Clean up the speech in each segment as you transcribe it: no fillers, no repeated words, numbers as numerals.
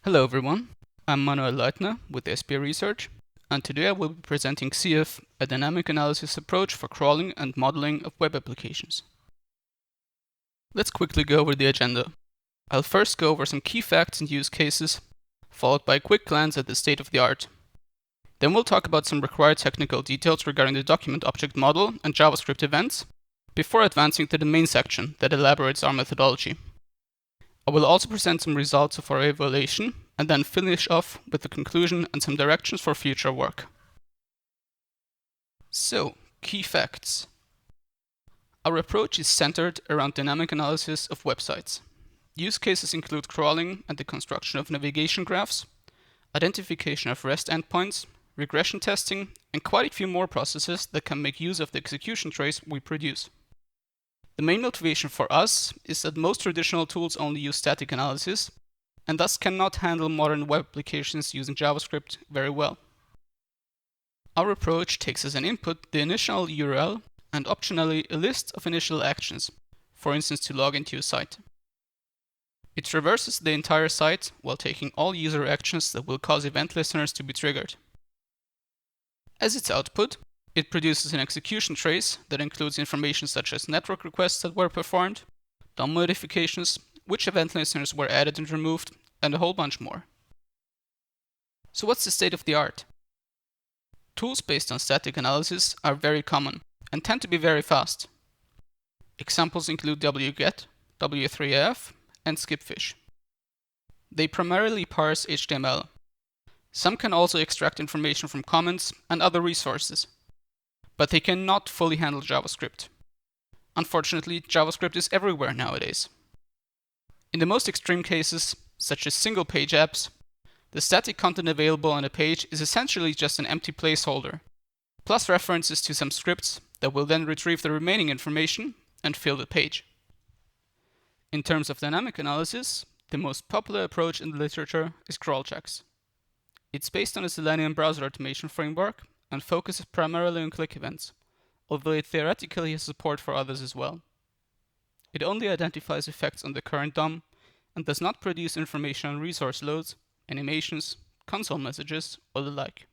Hello everyone, I'm Manuel Leitner with SP Research, and today I will be presenting XIEv, a dynamic analysis approach for crawling and modeling of web applications. Let's quickly go over the agenda. I'll first go over some key facts and use cases, followed by a quick glance at the state of the art. Then we'll talk about some required technical details regarding the document object model and JavaScript events, before advancing to the main section that elaborates our methodology. I will also present some results of our evaluation and then finish off with the conclusion and some directions for future work. So, key facts. Our approach is centered around dynamic analysis of websites. Use cases include crawling and the construction of navigation graphs, identification of REST endpoints, regression testing, and quite a few more processes that can make use of the execution trace we produce. The main motivation for us is that most traditional tools only use static analysis and thus cannot handle modern web applications using JavaScript very well. Our approach takes as an input the initial URL and optionally a list of initial actions, for instance to log into a site. It traverses the entire site while taking all user actions that will cause event listeners to be triggered. As its output, it produces an execution trace that includes information such as network requests that were performed, DOM modifications, which event listeners were added and removed, and a whole bunch more. So what's the state of the art? Tools based on static analysis are very common and tend to be very fast. Examples include wget, XIEv, and skipfish. They primarily parse HTML. Some can also extract information from comments and other resources, but they cannot fully handle JavaScript. Unfortunately, JavaScript is everywhere nowadays. In the most extreme cases, such as single-page apps, the static content available on a page is essentially just an empty placeholder, plus references to some scripts that will then retrieve the remaining information and fill the page. In terms of dynamic analysis, the most popular approach in the literature is crawl checks. It's based on a Selenium browser automation framework and focuses primarily on click events, although it theoretically has support for others as well. It only identifies effects on the current DOM and does not produce information on resource loads, animations, console messages, or the like.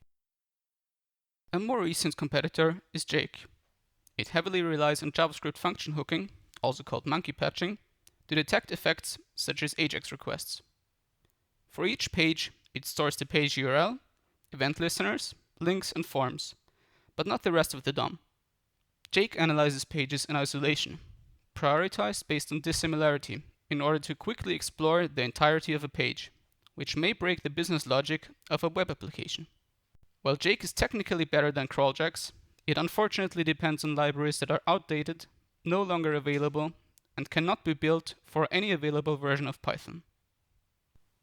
A more recent competitor is Jake. It heavily relies on JavaScript function hooking, also called monkey patching, to detect effects such as AJAX requests. For each page, it stores the page URL, event listeners, links, and forms, but not the rest of the DOM. Jake analyzes pages in isolation, prioritized based on dissimilarity, in order to quickly explore the entirety of a page, which may break the business logic of a web application. While Jake is technically better than crawlchecks, it unfortunately depends on libraries that are outdated, no longer available, and cannot be built for any available version of Python.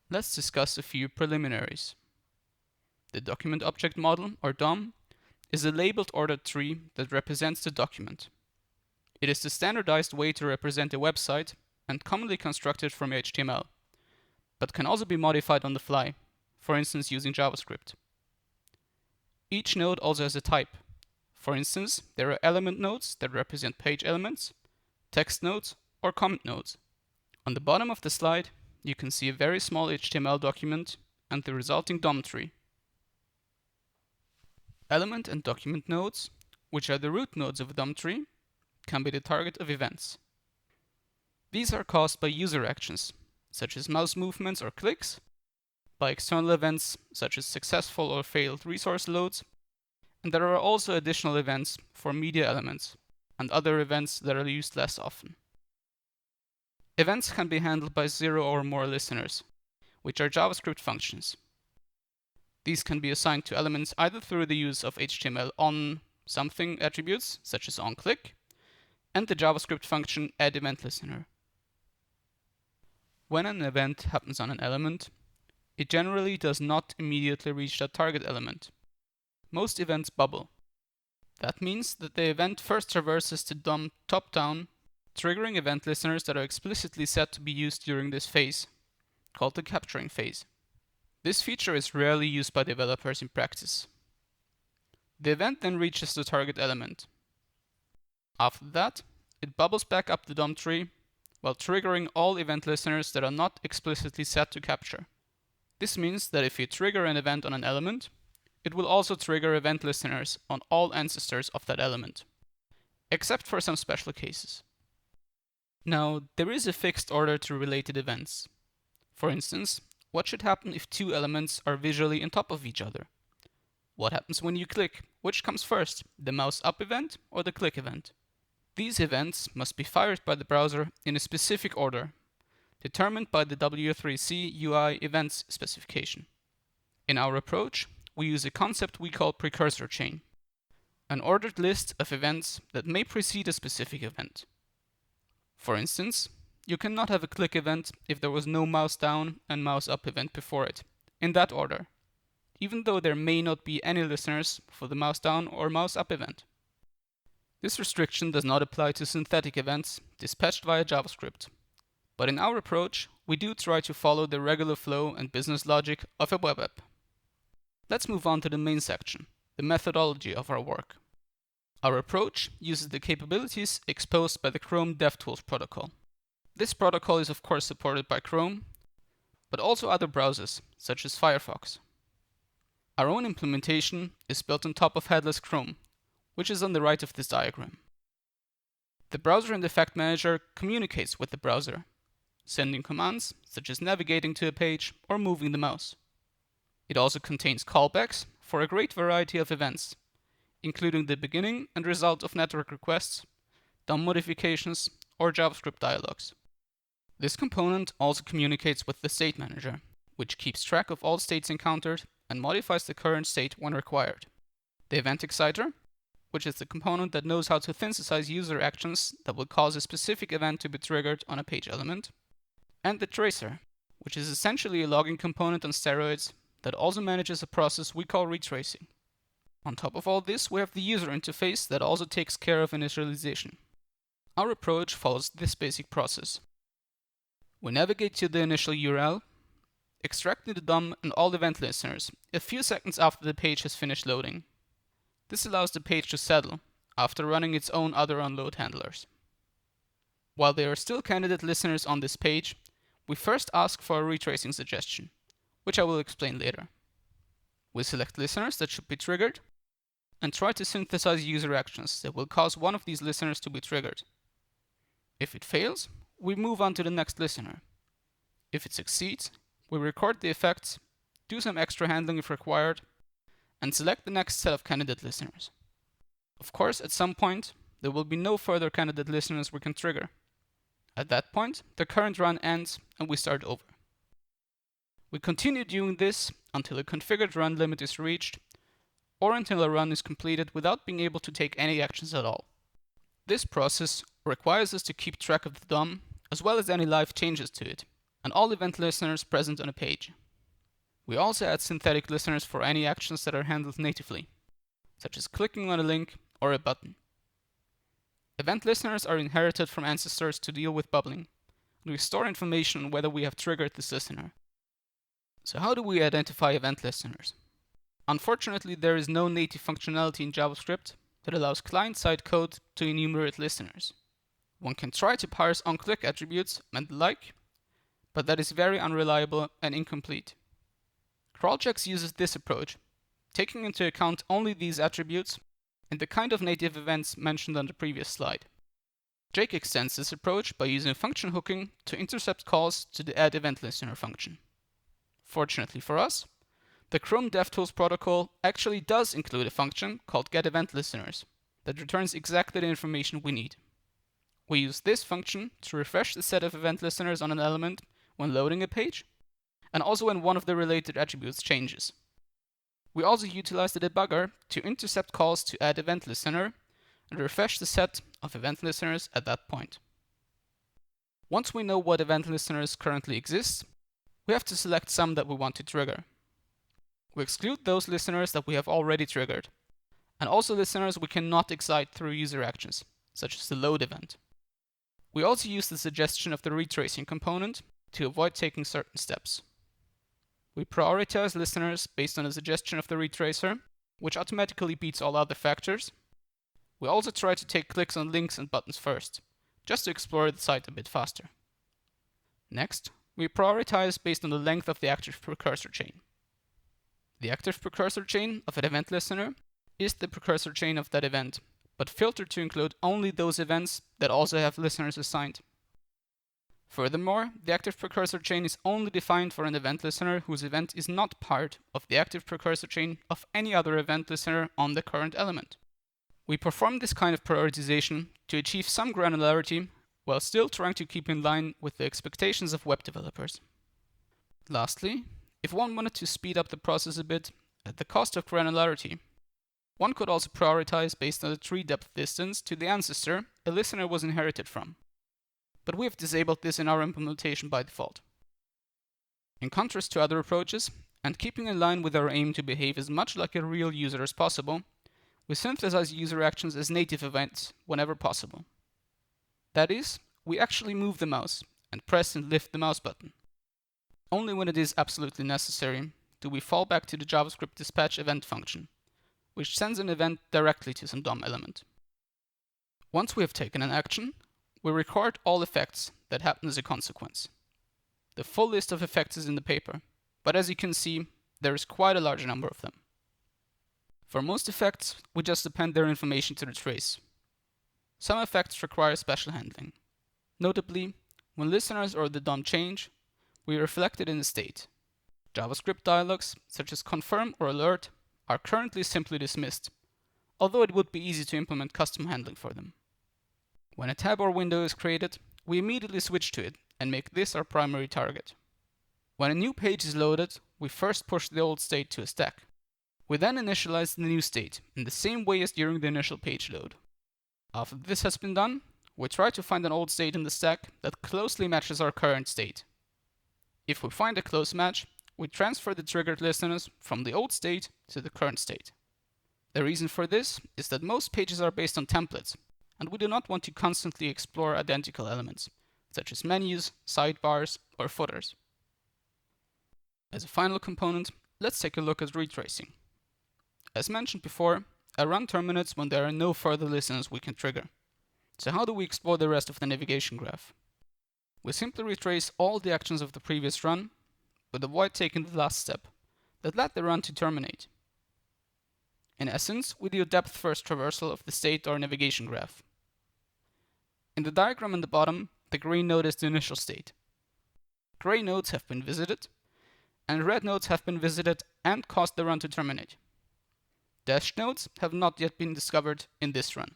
Let's discuss a few preliminaries. The document object model, or DOM, is a labeled ordered tree that represents the document. It is the standardized way to represent a website and commonly constructed from HTML, but can also be modified on the fly, for instance using JavaScript. Each node also has a type. For instance, there are element nodes that represent page elements, text nodes, or comment nodes. On the bottom of the slide, you can see a very small HTML document and the resulting DOM tree. Element and document nodes, which are the root nodes of a DOM tree, can be the target of events. These are caused by user actions, such as mouse movements or clicks, by external events such as successful or failed resource loads, and there are also additional events for media elements and other events that are used less often. Events can be handled by 0 or more listeners, which are JavaScript functions. These can be assigned to elements either through the use of HTML on something attributes, such as onClick, and the JavaScript function addEventListener. When an event happens on an element, it generally does not immediately reach that target element. Most events bubble. That means that the event first traverses the DOM top-down, triggering event listeners that are explicitly set to be used during this phase, called the capturing phase. This feature is rarely used by developers in practice. The event then reaches the target element. After that, it bubbles back up the DOM tree while triggering all event listeners that are not explicitly set to capture. This means that if you trigger an event on an element, it will also trigger event listeners on all ancestors of that element, except for some special cases. Now, there is a fixed order to related events. For instance, what should happen if two elements are visually on top of each other? What happens when you click? Which comes first, the mouse up event or the click event? These events must be fired by the browser in a specific order, determined by the W3C UI events specification. In our approach, we use a concept we call precursor chain, an ordered list of events that may precede a specific event. For instance, you cannot have a click event if there was no mouse down and mouse up event before it, in that order, even though there may not be any listeners for the mouse down or mouse up event. This restriction does not apply to synthetic events dispatched via JavaScript, but in our approach, we do try to follow the regular flow and business logic of a web app. Let's move on to the main section, the methodology of our work. Our approach uses the capabilities exposed by the Chrome DevTools protocol. This protocol is of course supported by Chrome, but also other browsers, such as Firefox. Our own implementation is built on top of headless Chrome, which is on the right of this diagram. The browser and effect manager communicates with the browser, sending commands such as navigating to a page or moving the mouse. It also contains callbacks for a great variety of events, including the beginning and result of network requests, DOM modifications, or JavaScript dialogues. This component also communicates with the state manager, which keeps track of all states encountered and modifies the current state when required. The event exciter, which is the component that knows how to synthesize user actions that will cause a specific event to be triggered on a page element, and the tracer, which is essentially a logging component on steroids that also manages a process we call retracing. On top of all this, we have the user interface that also takes care of initialization. Our approach follows this basic process. We navigate to the initial URL, extracting the DOM and all event listeners a few seconds after the page has finished loading. This allows the page to settle after running its own other onload handlers. While there are still candidate listeners on this page, we first ask for a retracing suggestion, which I will explain later. We select listeners that should be triggered and try to synthesize user actions that will cause one of these listeners to be triggered. If it fails, we move on to the next listener. If it succeeds, we record the effects, do some extra handling if required, and select the next set of candidate listeners. Of course, at some point, there will be no further candidate listeners we can trigger. At that point, the current run ends and we start over. We continue doing this until a configured run limit is reached, or until a run is completed without being able to take any actions at all. This process requires us to keep track of the DOM, as well as any live changes to it, and all event listeners present on a page. We also add synthetic listeners for any actions that are handled natively, such as clicking on a link or a button. Event listeners are inherited from ancestors to deal with bubbling, and we store information on whether we have triggered this listener. So how do we identify event listeners? Unfortunately, there is no native functionality in JavaScript that allows client-side code to enumerate listeners. One can try to parse onClick attributes and the like, but that is very unreliable and incomplete. Crawlchecks uses this approach, taking into account only these attributes and the kind of native events mentioned on the previous slide. Jake extends this approach by using function hooking to intercept calls to the addEventListener function. Fortunately for us, the Chrome DevTools protocol actually does include a function called getEventListeners that returns exactly the information we need. We use this function to refresh the set of event listeners on an element when loading a page, and also when one of the related attributes changes. We also utilize the debugger to intercept calls to addEventListener and refresh the set of event listeners at that point. Once we know what event listeners currently exist, we have to select some that we want to trigger. We exclude those listeners that we have already triggered, and also listeners we cannot excite through user actions, such as the load event. We also use the suggestion of the retracing component to avoid taking certain steps. We prioritize listeners based on the suggestion of the retracer, which automatically beats all other factors. We also try to take clicks on links and buttons first, just to explore the site a bit faster. Next, We prioritize based on the length of the active precursor chain. The active precursor chain of an event listener is the precursor chain of that event, but filtered to include only those events that also have listeners assigned. Furthermore, the active precursor chain is only defined for an event listener whose event is not part of the active precursor chain of any other event listener on the current element. We perform this kind of prioritization to achieve some granularity while still trying to keep in line with the expectations of web developers. Lastly, if one wanted to speed up the process a bit at the cost of granularity, one could also prioritize based on the tree depth distance to the ancestor a listener was inherited from. But we have disabled this in our implementation by default. In contrast to other approaches, and keeping in line with our aim to behave as much like a real user as possible, we synthesize user actions as native events whenever possible. That is, we actually move the mouse and press and lift the mouse button. Only when it is absolutely necessary do we fall back to the JavaScript dispatch event function, which sends an event directly to some DOM element. Once we have taken an action, we record all effects that happen as a consequence. The full list of effects is in the paper, but as you can see, there is quite a large number of them. For most effects, we just append their information to the trace. Some effects require special handling. Notably, when listeners or the DOM change, we reflect it in the state. JavaScript dialogs, such as confirm or alert, are currently simply dismissed, although it would be easy to implement custom handling for them. When a tab or window is created, we immediately switch to it and make this our primary target. When a new page is loaded, we first push the old state to a stack. We then initialize the new state in the same way as during the initial page load. After this has been done, we try to find an old state in the stack that closely matches our current state. If we find a close match, we transfer the triggered listeners from the old state to the current state. The reason for this is that most pages are based on templates, and we do not want to constantly explore identical elements, such as menus, sidebars, or footers. As a final component, let's take a look at retracing. As mentioned before, a run terminates when there are no further listeners we can trigger. So how do we explore the rest of the navigation graph? We simply retrace all the actions of the previous run, but avoid taking the last step that led the run to terminate. In essence, we do a depth-first traversal of the state or navigation graph. In the diagram in the bottom, the green node is the initial state. Gray nodes have been visited, and red nodes have been visited and caused the run to terminate. Dashed nodes have not yet been discovered in this run.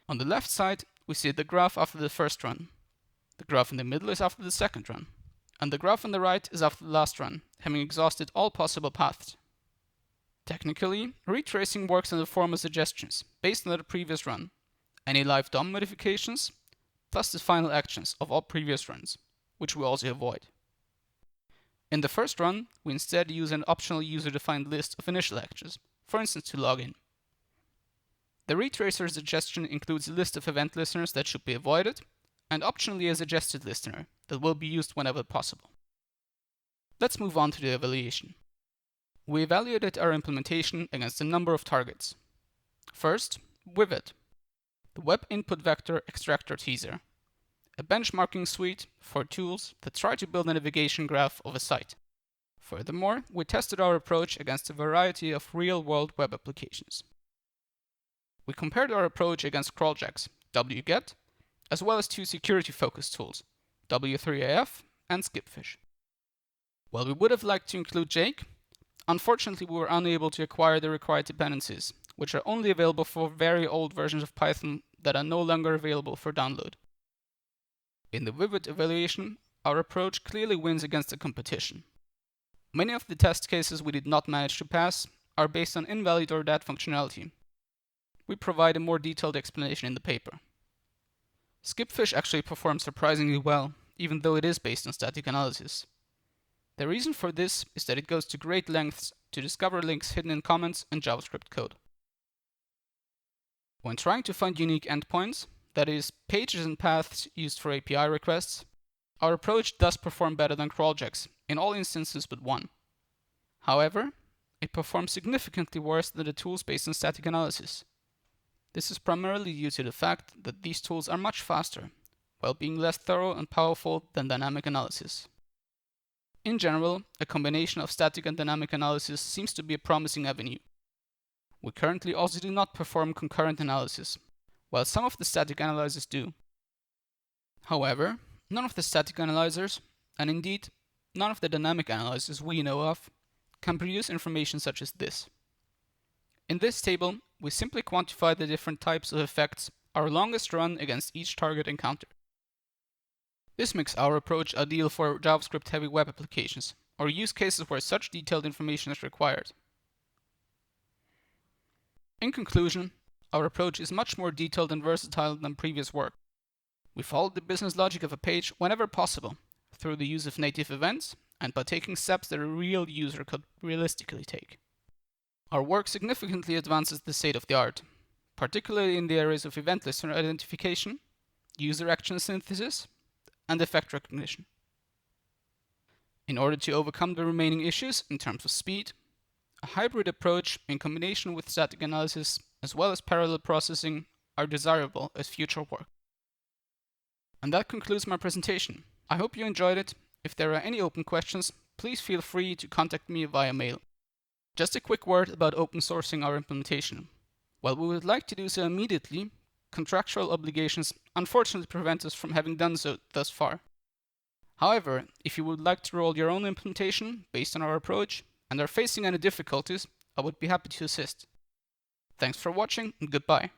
On the left side, we see the graph after the first run. The graph in the middle is after the second run, and the graph on the right is after the last run, having exhausted all possible paths. Technically, retracing works in the form of suggestions based on the previous run, any live DOM modifications, plus the final actions of all previous runs, which we also avoid. In the first run, we instead use an optional user-defined list of initial actions, for instance to log in. The retracer suggestion includes a list of event listeners that should be avoided, and optionally a suggested listener that will be used whenever possible. Let's move on to the evaluation. We evaluated our implementation against a number of targets. First, Vivid, the Web Input Vector Extractor Teaser, a benchmarking suite for tools that try to build a navigation graph of a site. Furthermore, we tested our approach against a variety of real-world web applications. We compared our approach against crawljacks, wget, as well as two security-focused tools, W3AF and Skipfish. While we would have liked to include Jake, unfortunately we were unable to acquire the required dependencies, which are only available for very old versions of Python that are no longer available for download. In the Vivid evaluation, our approach clearly wins against the competition. Many of the test cases we did not manage to pass are based on invalid or dead functionality. We provide a more detailed explanation in the paper. Skipfish actually performs surprisingly well, even though it is based on static analysis. The reason for this is that it goes to great lengths to discover links hidden in comments and JavaScript code. When trying to find unique endpoints, that is, pages and paths used for API requests, our approach does perform better than crawljacks in all instances but one. However, it performs significantly worse than the tools based on static analysis. This is primarily due to the fact that these tools are much faster, while being less thorough and powerful than dynamic analysis. In general, a combination of static and dynamic analysis seems to be a promising avenue. We currently also do not perform concurrent analysis, while some of the static analyzers do. However, none of the static analyzers, and indeed none of the dynamic analyzers we know of, can produce information such as this. In this table, we simply quantify the different types of effects our longest run against each target encounter. This makes our approach ideal for JavaScript-heavy web applications, or use cases where such detailed information is required. In conclusion, our approach is much more detailed and versatile than previous work. We follow the business logic of a page whenever possible, through the use of native events and by taking steps that a real user could realistically take. Our work significantly advances the state of the art, particularly in the areas of event listener identification, user action synthesis, and effect recognition. In order to overcome the remaining issues in terms of speed, a hybrid approach in combination with static analysis as well as parallel processing are desirable as future work. And that concludes my presentation. I hope you enjoyed it. If there are any open questions, please feel free to contact me via mail. Just a quick word about open sourcing our implementation. While we would like to do so immediately, contractual obligations unfortunately prevent us from having done so thus far. However, if you would like to roll your own implementation based on our approach and are facing any difficulties, I would be happy to assist. Thanks for watching and goodbye.